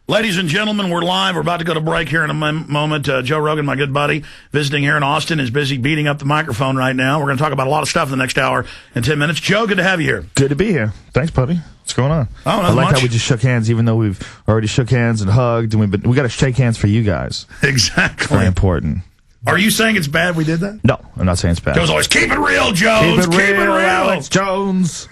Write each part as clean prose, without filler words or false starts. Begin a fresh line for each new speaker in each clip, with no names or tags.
Ladies and gentlemen, we're live. We're about to go to break here in a moment. Joe Rogan, my good buddy, visiting here in Austin, is busy beating up the microphone right now. We're going to talk about a lot of stuff in the next hour and 10 minutes. Joe, good to have you here.
Good to be here. Thanks, buddy. What's going on?
Oh,
I like how we just shook hands, even though we've already shook hands and hugged, and we got to shake hands for you guys.
Exactly.
Very important.
Are you saying it's bad we did that?
No, I'm not saying it's bad.
Joe's always, keep it real, Jones.
Keep it real, Alex Jones.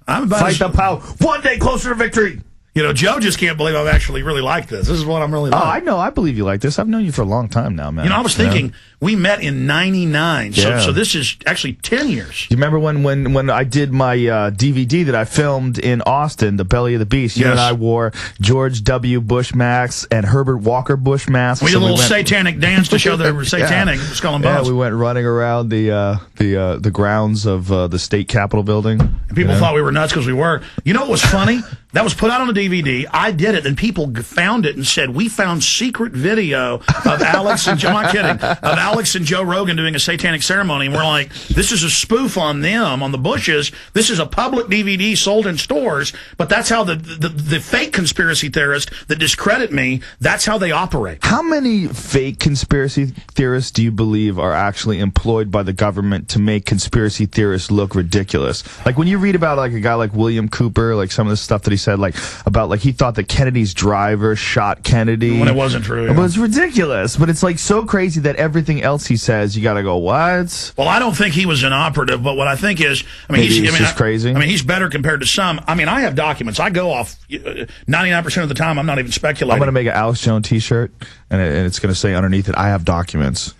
I'm about
Fight the power. One day closer to victory.
You know, Joe just can't believe I've actually really liked this. This is what I'm really like.
Oh, I know. I believe you like this. I've known you for a long time now, man.
You know, I was thinking, we met in 99, so this is actually 10 years.
You remember when I did my DVD that I filmed in Austin, The Belly of the Beast? You and I wore George W. Bush masks and Herbert Walker Bush masks.
We did a little satanic dance to show they were satanic, skull and bones.
Yeah, we went running around the grounds of the state capitol building.
And people thought we were nuts because we were. You know what was funny? That was put out on a DVD. I did it, and people found it and said, we found secret video of Alex and Joe, I'm not kidding, of Alex and Joe Rogan doing a satanic ceremony. And we're like, this is a spoof on them, on the Bushes. This is a public DVD sold in stores. But that's how the fake conspiracy theorists that discredit me, that's how they operate.
How many fake conspiracy theorists do you believe are actually employed by the government to make conspiracy theorists look ridiculous? Like when you read about like a guy like William Cooper, like some of the stuff that he said, like about like he thought that Kennedy's driver shot Kennedy
when it wasn't true.
Yeah. But it's ridiculous. But it's like so crazy that everything else he says, you got to go, what?
Well, I don't think he was an operative, but what I think is,
he's just crazy.
I mean, he's better compared to some. I mean, I have documents. I go off 99% of the time. I'm not even speculating.
I'm going to make an Alex Jones T-shirt, and it's going to say underneath it, "I have documents."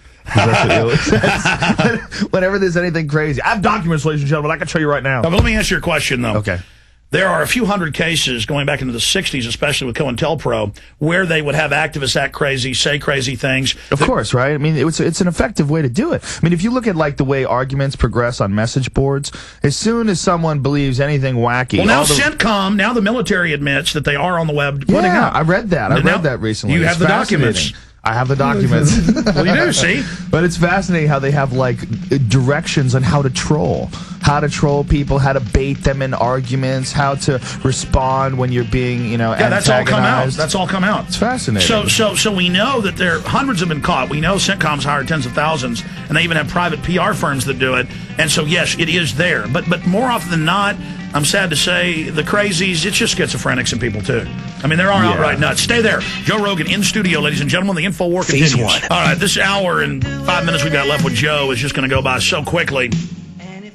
Whenever there's anything crazy, I have documents, ladies and gentlemen. I can show you right now.
But let me ask you a question, though.
Okay.
There are a few hundred cases going back into the 60s, especially with COINTELPRO, where they would have activists act crazy, say crazy things.
Of course, right? I mean, it's an effective way to do it. I mean, if you look at like the way arguments progress on message boards, as soon as someone believes anything wacky...
Well, now CENTCOM, now the military admits that they are on the web putting up.
I read that. I read that recently.
You have the documents.
I have the documents.
Well, you do, see?
But it's fascinating how they have, like, directions on how to troll. How to troll people, how to bait them in arguments, how to respond when you're being,
that's all come out. That's all come out.
It's fascinating.
So we know that hundreds have been caught. We know CENTCOM's hired tens of thousands, and they even have private PR firms that do it. And so, yes, it is there. But more often than not, I'm sad to say, the crazies, it's just schizophrenics and people, too. I mean, there are outright nuts. Stay there. Joe Rogan in studio, ladies and gentlemen. The info war continues. Phase one. All right, this hour and 5 minutes we've got left with Joe is just going to go by so quickly.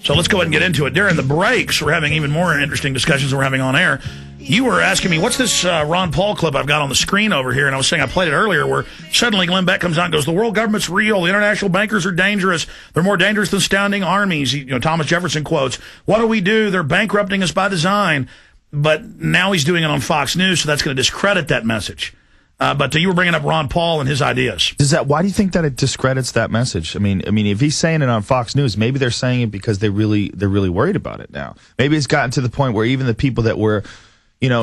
So let's go ahead and get into it. During the breaks, we're having even more interesting discussions than we're having on air. You were asking me, what's this Ron Paul clip I've got on the screen over here? And I was saying I played it earlier where suddenly Glenn Beck comes out and goes, the world government's real. The international bankers are dangerous. They're more dangerous than standing armies. Thomas Jefferson quotes, what do we do? They're bankrupting us by design. But now he's doing it on Fox News, so that's going to discredit that message. But you were bringing up Ron Paul and his ideas.
Why do you think that it discredits that message? I mean, if he's saying it on Fox News, maybe they're saying it because they're really worried about it now. Maybe it's gotten to the point where even the people that were,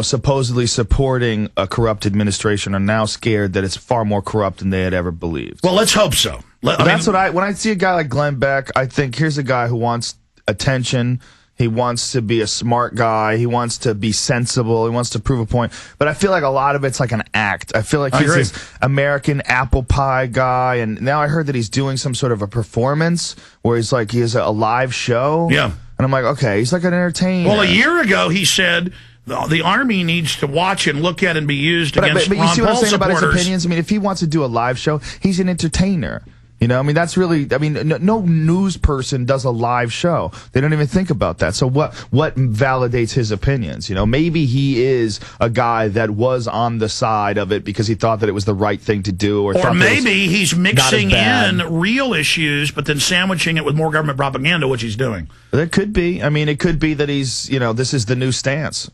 supposedly supporting a corrupt administration are now scared that it's far more corrupt than they had ever believed.
Well, let's hope so.
When I see a guy like Glenn Beck, I think here's a guy who wants attention. He wants to be a smart guy. He wants to be sensible. He wants to prove a point. But I feel like a lot of it's like an act. I feel like he's this American apple pie guy. And now I heard that he's doing some sort of a performance where he has a live show.
Yeah.
And I'm like, okay, he's like an entertainer.
Well, a year ago he said the Army needs to watch and look at and be used against Ron Paul supporters. But you see what I'm saying about his opinions? I mean, if he wants to do a live show, he's an entertainer. That's really, no news person does a live show. They don't even think about that. So what validates his opinions? Maybe he is a guy that was on the side of it because he thought that it was the right thing to do. Or maybe he's mixing in real issues, but then sandwiching it with more government propaganda, which he's doing.
That could be. I mean, it could be that he's, this is the new stance,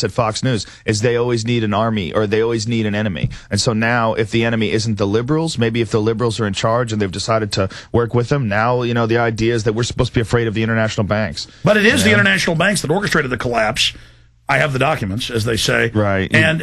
at Fox News, is they always need an army or they always need an enemy. And so now if the enemy isn't the liberals, maybe if the liberals are in charge and they've decided to work with them, now, the idea is that we're supposed to be afraid of the international banks.
But it is the international banks that orchestrated the collapse. I have the documents, as they say.
Right.
And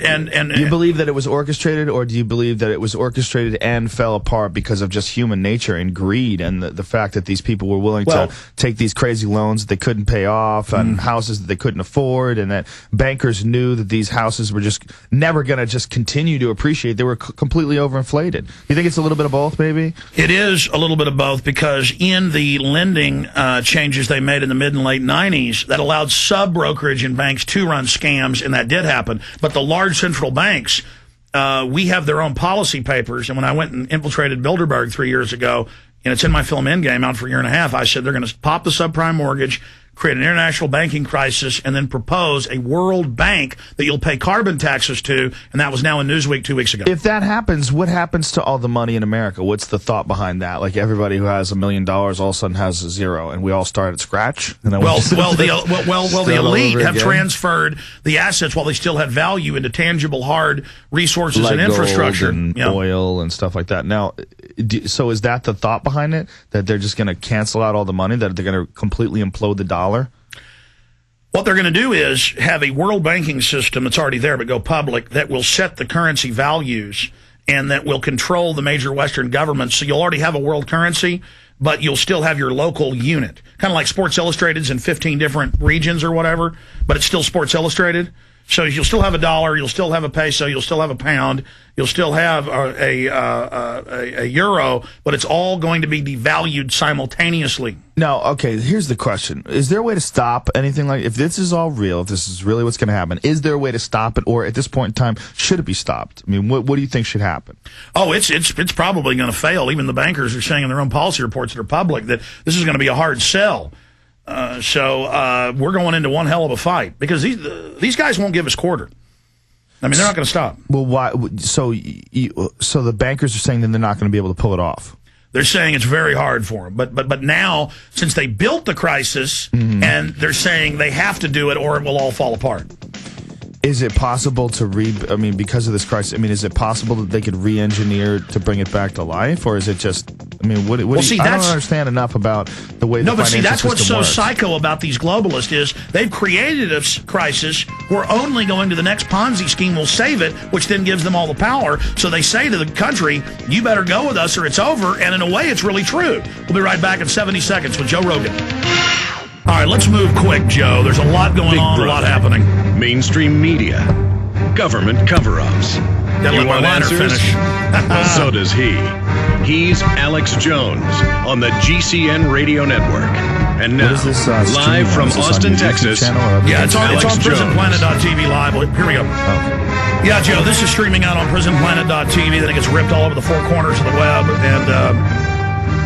you believe that it was orchestrated, or do you believe that it was orchestrated and fell apart because of just human nature and greed and the fact that these people were willing to take these crazy loans that they couldn't pay off and houses that they couldn't afford, and that bankers knew that these houses were just never going to just continue to appreciate? They were completely overinflated. You think it's a little bit of both, maybe?
It is a little bit of both, because in the lending changes they made in the mid and late 90s, that allowed sub-brokerage and banks to run scams, and that did happen. But the large central banks, we have their own policy papers, and when I went and infiltrated Bilderberg 3 years ago, and it's in my film Endgame, out for a year and a half, I said they're going to pop the subprime mortgage, create an international banking crisis, and then propose a world bank that you'll pay carbon taxes to, and that was now in Newsweek 2 weeks ago.
If that happens, what happens to all the money in America? What's the thought behind that? Like, everybody who has $1 million all of a sudden has a zero, and we all start at scratch? And then
the elite have transferred the assets while they still have value into tangible, hard resources
like
and infrastructure.
Gold and oil and stuff like that. Now, so is that the thought behind it? That they're just going to cancel out all the money? That they're going to completely implode the dollar?
What they're going to do is have a world banking system that's already there but go public that will set the currency values and that will control the major Western governments. So you'll already have a world currency, but you'll still have your local unit. Kind of like Sports Illustrated's in 15 different regions or whatever, but it's still Sports Illustrated. So you'll still have a dollar, you'll still have a peso, you'll still have a pound, you'll still have a euro, but it's all going to be devalued simultaneously.
Now, okay, here's the question. Is there a way to stop anything like, if this is all real, if this is really what's going to happen, is there a way to stop it, or at this point in time, should it be stopped? I mean, what do you think should happen?
Oh, it's probably going to fail. Even the bankers are saying in their own policy reports that are public that this is going to be a hard sell. So we're going into one hell of a fight, because these guys won't give us quarter. I mean, they're not going to stop.
Well, why? So the bankers are saying that they're not going to be able to pull it off.
They're saying it's very hard for them. But now, since they built the crisis, and they're saying they have to do it or it will all fall apart.
Is it possible to because of this crisis, is it possible that they could re-engineer to bring it back to life? Or is it just, I don't understand enough about the way the financial system
that's what's so
works.
psycho about these globalists is they've created a crisis where only going to the next Ponzi scheme will save it, which then gives them all the power. So they say to the country, you better go with us or it's over. And in a way, it's really true. We'll be right back in 70 seconds with Joe Rogan. All right, let's move quick, Joe. There's a lot going on, a lot happening.
Mainstream media, government cover-ups.
Gotta let my liner finish.
So does he. He's Alex Jones on the GCN Radio Network. And now, live from Austin, Texas.
Yeah, it's on PrisonPlanet.tv live. Here we go. Oh. Yeah, Joe, this is streaming out on PrisonPlanet.tv. Then it gets ripped all over the four corners of the web,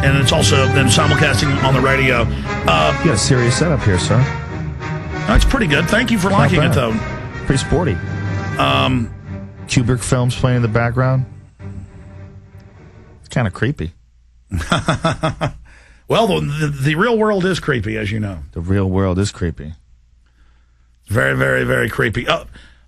and it's also then simulcasting on the radio.
You got a serious setup here, sir.
That's pretty good. Thank you for liking it, though.
Pretty sporty. Kubrick films playing in the background. It's kind of creepy.
Well, the real world is creepy, as you know.
The real world is creepy.
Very, very, very creepy.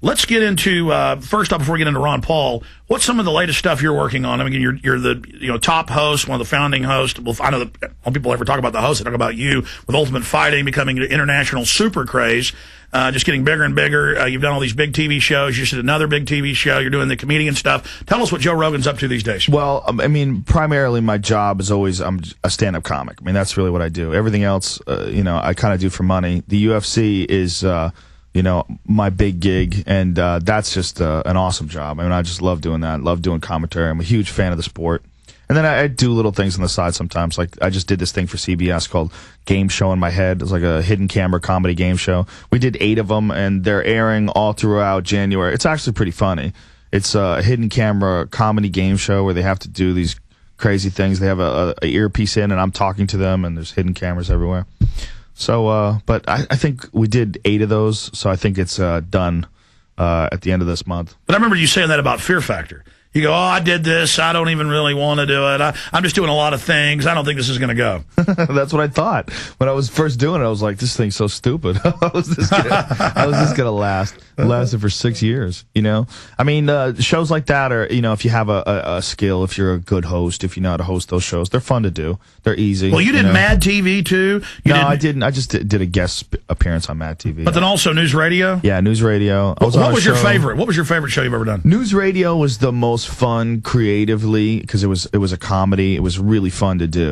Let's get into, first up, before we get into Ron Paul, what's some of the latest stuff you're working on? I mean, you're the top host, one of the founding hosts. Well, I know that when people ever talk about the host, they talk about you with Ultimate Fighting becoming an international super craze, just getting bigger and bigger. You've done all these big TV shows. You just did another big TV show. You're doing the comedian stuff. Tell us what Joe Rogan's up to these days.
Well, primarily my job is always I'm a stand-up comic. That's really what I do. Everything else, I kind of do for money. The UFC is... my big gig, and that's just an awesome job. I just love doing that. Love doing commentary. I'm a huge fan of the sport. And then I do little things on the side sometimes. Like, I just did this thing for CBS called Game Show in My Head. It's like a hidden camera comedy game show. We did 8 of them, and they're airing all throughout January. It's actually pretty funny. It's a hidden camera comedy game show where they have to do these crazy things. They have a earpiece in, and I'm talking to them, and there's hidden cameras everywhere. So, but I think we did 8 of those, so I think it's done at the end of this month.
But I remember you saying that about Fear Factor. You go, oh, I did this. I don't even really want to do it. I'm just doing a lot of things. I don't think this is going to go.
That's what I thought. When I was first doing it, I was like, this thing's so stupid. How is this going to last? It lasted for 6 years, you know? I mean, shows like that are, you know, if you have a skill, if you're a good host, if you know how to host those shows, they're fun to do. They're easy.
Well, you did Mad TV, too?
I didn't. I just did a guest appearance on Mad TV.
But then also News Radio?
Yeah, News Radio.
What was your favorite? What was your favorite show you've ever done?
News Radio was the most fun creatively because it was a comedy. It was really fun to do.